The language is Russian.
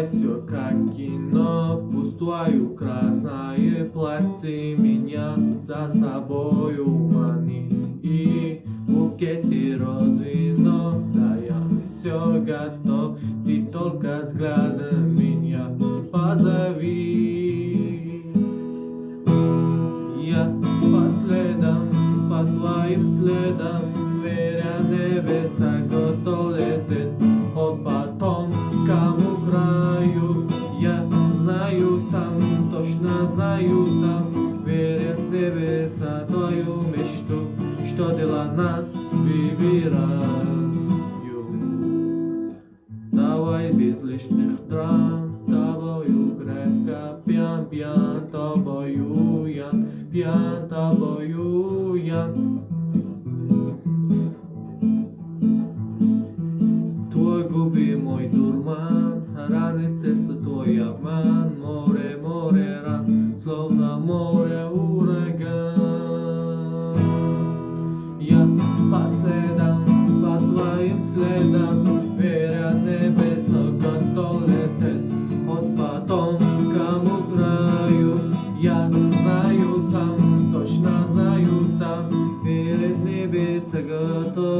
Давай всё как кино, пустую красные платье меня за собою манить и букеты роз вино. Да я всё готов, ты только взглядом меня позови. Я по следам, по твоим следам, веря небеса, готов лететь от потомкам краю. Я знаю сам, точно знаю там, веря в небеса, твою мечту, что дела нас выбирают. Давай без лишних драм, тобою крепко пьян, пьян тобою ян, пьян тобою ян. Твой губи мой дурман, раны сердце твой обман, море, море ран, словно море ураган. Я по следам, по твоим следам, веря небеса, готов лететь от потомкам краю. Я знаю сам, точно знаю там, веря небеса, готов